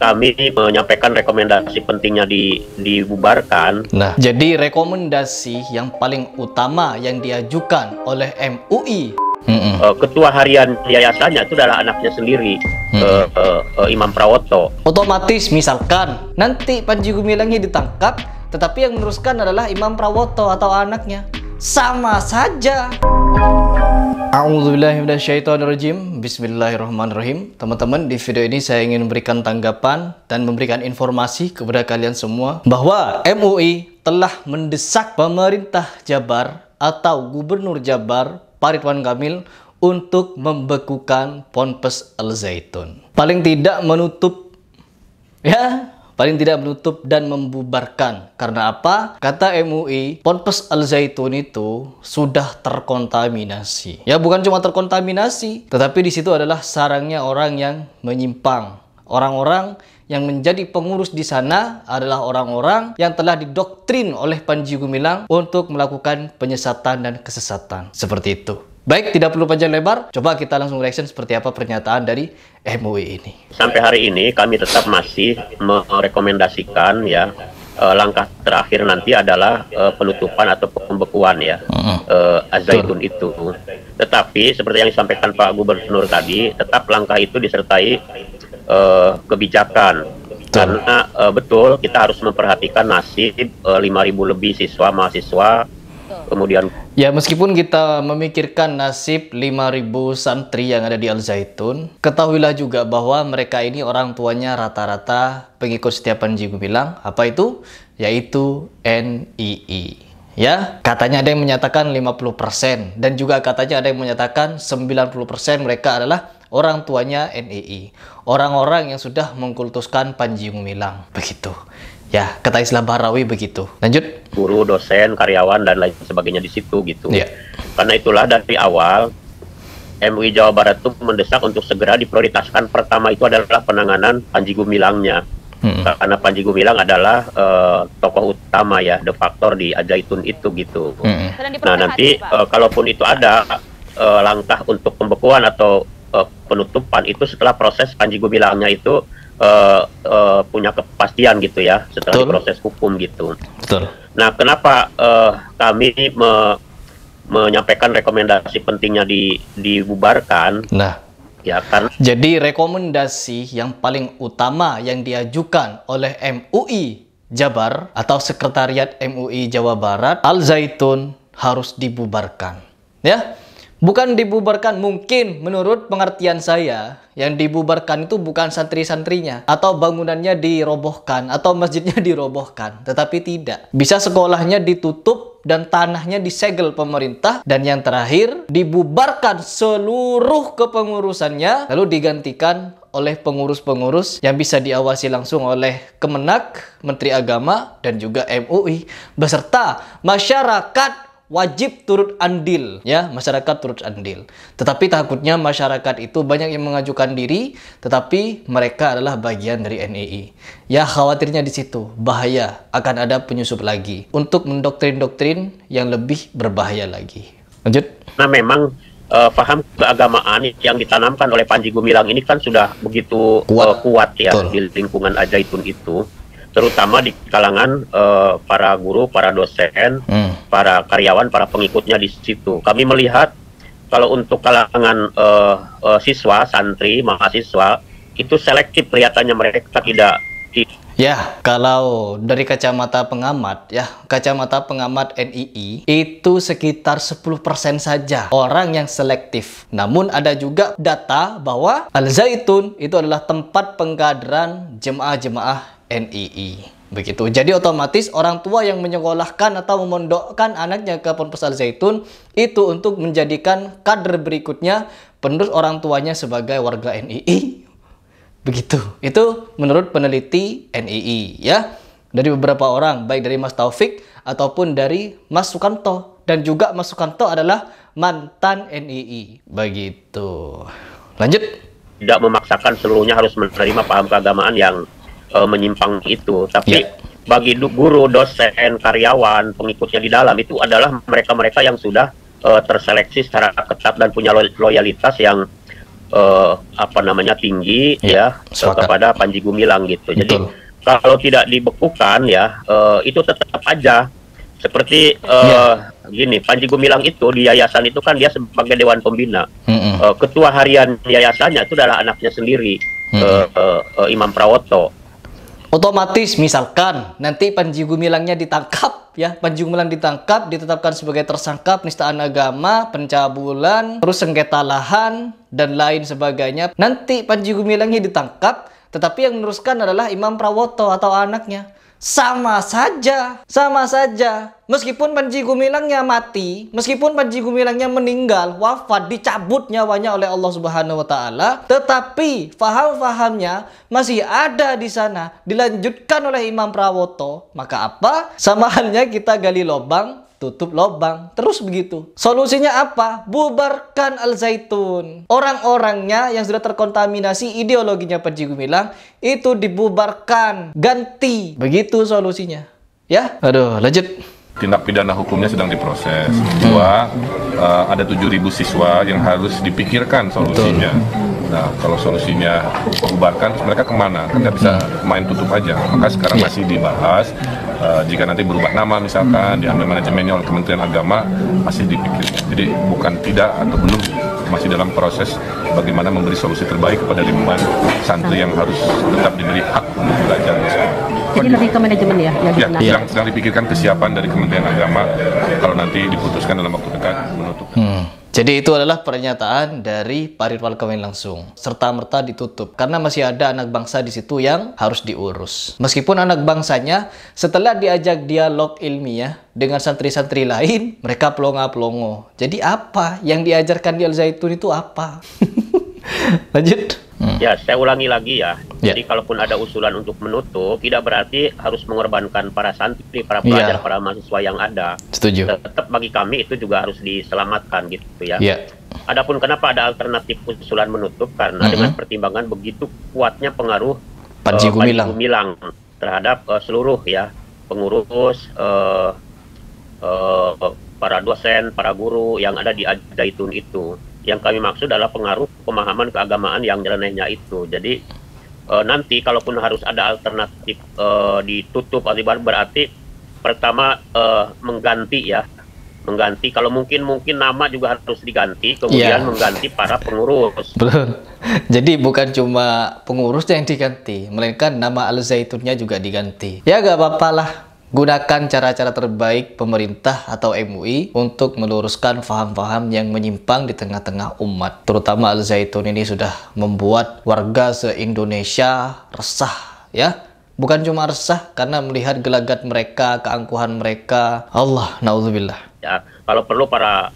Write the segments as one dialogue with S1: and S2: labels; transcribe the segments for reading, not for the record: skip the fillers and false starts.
S1: kami menyampaikan rekomendasi pentingnya dibubarkan.
S2: Nah, jadi rekomendasi yang paling utama yang diajukan oleh MUI,
S1: ketua harian yayasannya itu adalah anaknya sendiri, Imam Prawoto.
S2: otomatis misalkan nanti Panji Gumilangnya ditangkap, tetapi yang meneruskan adalah Imam Prawoto atau anaknya, sama saja. A'udzubillahiminasyaitonirrajim. Bismillahirrahmanirrahim. Teman-teman, di video ini saya ingin memberikan tanggapan dan memberikan informasi kepada kalian semua bahwa MUI telah mendesak pemerintah Jabar atau Gubernur Jabar Pak Ridwan Kamil untuk membekukan Ponpes Al Zaitun. Paling tidak menutup dan membubarkan. Karena apa? Kata MUI, Ponpes Al Zaitun itu sudah terkontaminasi. Ya, bukan cuma terkontaminasi, tetapi di situ adalah sarangnya orang yang menyimpang. Orang-orang yang menjadi pengurus di sana adalah orang-orang yang telah didoktrin oleh Panji Gumilang untuk melakukan penyesatan dan kesesatan. Seperti itu. Baik, tidak perlu panjang lebar, coba kita langsung reaction seperti apa pernyataan dari MUI ini.
S1: Sampai hari ini kami tetap masih merekomendasikan ya, langkah terakhir nanti adalah penutupan atau pembekuan ya, Al Zaitun itu. Tetapi seperti yang disampaikan Pak Gubernur tadi, tetap langkah itu disertai kebijakan. Karena betul kita harus memperhatikan nasib 5.000 lebih siswa mahasiswa. Kemudian
S2: ya, meskipun kita memikirkan nasib 5.000 santri yang ada di Al Zaitun, ketahuilah juga bahwa mereka ini orang tuanya rata-rata pengikut setia Panji Gumilang. Apa itu? Yaitu NII. Ya, katanya ada yang menyatakan 50% dan juga katanya ada yang menyatakan 90% mereka adalah orang tuanya NII. Orang-orang yang sudah mengkultuskan Panji Gumilang. Begitu. Ya, kata Islam Bahrawi begitu. Lanjut.
S1: Guru, dosen, karyawan, dan lain sebagainya di situ gitu.
S2: Yeah.
S1: Karena itulah dari awal MUI Jawa Barat itu mendesak untuk segera diprioritaskan. Pertama itu adalah penanganan Panji Gumilangnya. Karena Panji Gumilang adalah tokoh utama ya, de facto di Al Zaitun itu gitu. Nah nanti kalaupun itu ada langkah untuk pembekuan atau penutupan itu setelah proses Panji Gumilangnya itu punya kepastian gitu ya, setelah proses hukum gitu.
S2: Betul.
S1: Nah, kenapa kami menyampaikan rekomendasi pentingnya dibubarkan?
S2: Nah,
S1: ya karena
S2: jadi rekomendasi yang paling utama yang diajukan oleh MUI Jabar atau Sekretariat MUI Jawa Barat, Al Zaitun harus dibubarkan. Ya. Bukan dibubarkan, mungkin menurut pengertian saya, yang dibubarkan itu bukan santri-santrinya, atau bangunannya dirobohkan, atau masjidnya dirobohkan, tetapi tidak. Bisa sekolahnya ditutup dan tanahnya disegel pemerintah, dan yang terakhir, dibubarkan seluruh kepengurusannya, lalu digantikan oleh pengurus-pengurus yang bisa diawasi langsung oleh Kemenak, Menteri Agama, dan juga MUI, beserta masyarakat wajib turut andil, ya, masyarakat turut andil. Tetapi takutnya masyarakat itu banyak yang mengajukan diri, tetapi mereka adalah bagian dari NII. Ya, khawatirnya di situ, bahaya akan ada penyusup lagi untuk mendoktrin-doktrin yang lebih berbahaya lagi. Lanjut.
S1: Nah, memang paham keagamaan yang ditanamkan oleh Panji Gumilang ini kan sudah begitu kuat ya. Betul. Di lingkungan Al Zaitun itu, terutama di kalangan para guru, para dosen, para karyawan, para pengikutnya di situ. Kami melihat kalau untuk kalangan siswa, santri, mahasiswa itu selektif kelihatannya, mereka tidak.
S2: Ya, kalau dari kacamata pengamat, ya, kacamata pengamat NII itu sekitar 10% saja orang yang selektif. Namun ada juga data bahwa Al Zaitun itu adalah tempat pengkaderan jemaah-jemaah NII. Begitu. Jadi otomatis orang tua yang menyekolahkan atau memondokkan anaknya ke Ponpes Al Zaitun itu untuk menjadikan kader berikutnya penerus orang tuanya sebagai warga NII. Begitu. Itu menurut peneliti NII ya. Dari beberapa orang, baik dari Mas Taufik ataupun dari Mas Sukanto, dan juga Mas Sukanto adalah mantan NII. Begitu. Lanjut. Tidak
S1: memaksakan seluruhnya harus menerima paham keagamaan yang menyimpang itu, tapi bagi guru, dosen, karyawan, pengikutnya di dalam itu adalah mereka-mereka yang sudah terseleksi secara ketat dan punya loyalitas yang apa namanya tinggi
S2: ya,
S1: kepada Panji Gumilang gitu. Jadi
S2: betul.
S1: kalau tidak dibekukan ya itu tetap aja seperti gini, Panji Gumilang itu di yayasan itu kan dia sebagai dewan pembina. Ketua harian yayasannya itu adalah anaknya sendiri, Imam Prawoto.
S2: Otomatis misalkan nanti Panji Gumilangnya ditangkap ya, Panji Gumilang ditangkap, ditetapkan sebagai tersangka penistaan agama, pencabulan, terus sengketa lahan dan lain sebagainya. Nanti Panji Gumilangnya ditangkap, tetapi yang meneruskan adalah Imam Prawoto atau anaknya. Sama saja. Meskipun Panji Gumilangnya mati, meskipun Panji Gumilangnya meninggal, wafat, dicabut nyawanya oleh Allah Subhanahu wa taala, tetapi faham-fahamnya masih ada di sana, dilanjutkan oleh Imam Prawoto. Maka apa? Sama halnya kita gali lubang, tutup lubang, terus begitu. Solusinya apa? Bubarkan Al Zaitun. Orang-orangnya yang sudah terkontaminasi ideologinya Panji Gumilang itu dibubarkan, ganti. Begitu solusinya. Ya, aduh, lanjut.
S3: Tindak pidana hukumnya sedang diproses. Kedua, ada 7.000 siswa yang harus dipikirkan solusinya. Nah, kalau solusinya bubarkan, mereka kemana? Kan nggak bisa main tutup aja. Maka sekarang masih dibahas. Jika nanti berubah nama misalkan, diambil manajemennya oleh Kementerian Agama, masih dipikirkan. Jadi bukan tidak atau belum, masih dalam proses bagaimana memberi solusi terbaik kepada ribuan santri yang harus tetap diberi hak untuk belajar di sekolah.
S4: Jadi lebih ke manajemen ya? Yang
S3: sedang dipikirkan kesiapan dari Kementerian Agama kalau nanti diputuskan dalam waktu dekat menutup.
S2: Jadi itu adalah pernyataan dari Pak Ridwan Kamil langsung, serta-merta ditutup karena masih ada anak bangsa di situ yang harus diurus. Meskipun anak bangsanya setelah diajak dialog ilmiah dengan santri-santri lain, mereka pelongo-pelongo. Jadi apa yang diajarkan di Al Zaitun itu apa? Lanjut.
S1: Ya, saya ulangi lagi ya. Jadi kalaupun ada usulan untuk menutup, tidak berarti harus mengorbankan para santri, para pelajar, para mahasiswa yang ada.
S2: Setuju.
S1: Tetap bagi kami itu juga harus diselamatkan gitu ya. Adapun kenapa ada alternatif usulan menutup, karena dengan pertimbangan begitu kuatnya pengaruh
S2: Panji
S1: Gumilang terhadap seluruh ya pengurus, para dosen, para guru yang ada di Al Zaitun itu. Yang kami maksud adalah pengaruh pemahaman keagamaan yang nyelenehnya itu. Jadi nanti kalaupun harus ada alternatif ditutup atau berarti pertama mengganti ya, mengganti kalau mungkin nama juga harus diganti, kemudian mengganti para pengurus.
S2: Betul. Jadi bukan cuma pengurusnya yang diganti, melainkan nama Al Zaitunnya juga diganti. Ya gak apa-apa lah. Gunakan cara-cara terbaik pemerintah atau MUI untuk meluruskan faham-faham yang menyimpang di tengah-tengah umat. Terutama Al Zaitun ini sudah membuat warga se-Indonesia resah ya. Bukan cuma resah karena melihat gelagat mereka, keangkuhan mereka. Allah, naudzubillah.
S1: Ya, kalau perlu para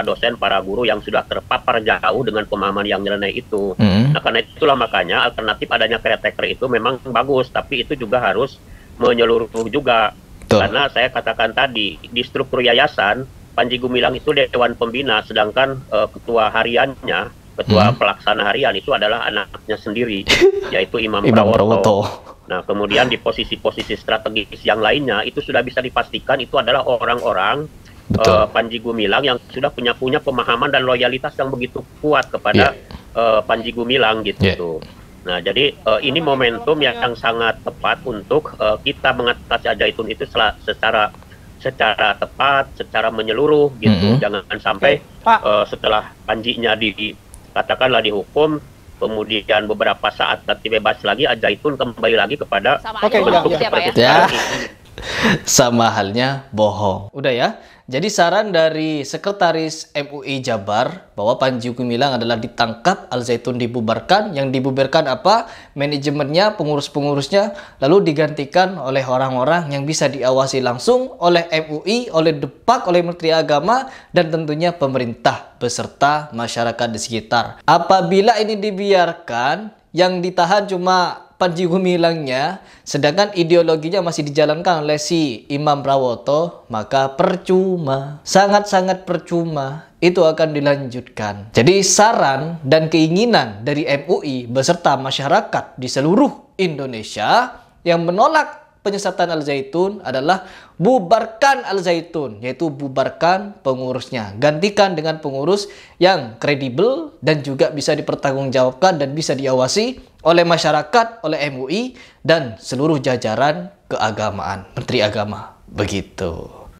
S1: dosen, para guru yang sudah terpapar jauh dengan pemahaman yang nyeleneh itu. Nah, karena itulah makanya alternatif adanya caretaker itu memang bagus, tapi itu juga harus menyeluruh juga. Karena saya katakan tadi di struktur yayasan Panji Gumilang itu dewan pembina, sedangkan ketua hariannya, ketua pelaksana harian itu adalah anaknya sendiri, yaitu Imam Prawoto. Nah, kemudian di posisi-posisi strategis yang lainnya itu sudah bisa dipastikan itu adalah orang-orang Panji Gumilang yang sudah punya pemahaman dan loyalitas yang begitu kuat kepada Panji Gumilang gitu. Nah, jadi ini momentum yang sangat tepat untuk kita mengatasi Al Zaitun itu secara tepat, secara menyeluruh gitu. Jangan sampai setelah Panjinya katakanlah dihukum, kemudian beberapa saat nanti bebas lagi, Al Zaitun kembali lagi kepada bentuk seperti sekarang ini.
S2: Sama halnya bohong. Udah ya. Jadi saran dari Sekretaris MUI Jabar bahwa Panji Gumilang adalah ditangkap, Al Zaitun dibubarkan. Yang dibubarkan apa? Manajemennya, pengurus-pengurusnya, lalu digantikan oleh orang-orang yang bisa diawasi langsung oleh MUI, oleh Depak, oleh Menteri Agama, dan tentunya pemerintah beserta masyarakat di sekitar. Apabila ini dibiarkan, yang ditahan cuma Panji Gumilangnya, sedangkan ideologinya masih dijalankan oleh si Imam Prawoto, maka percuma, sangat-sangat percuma itu akan dilanjutkan. Jadi saran dan keinginan dari MUI beserta masyarakat di seluruh Indonesia yang menolak penyesatan Al Zaitun adalah bubarkan Al Zaitun, yaitu bubarkan pengurusnya. Gantikan dengan pengurus yang kredibel dan juga bisa dipertanggungjawabkan dan bisa diawasi oleh masyarakat, oleh MUI dan seluruh jajaran keagamaan, Menteri Agama. Begitu.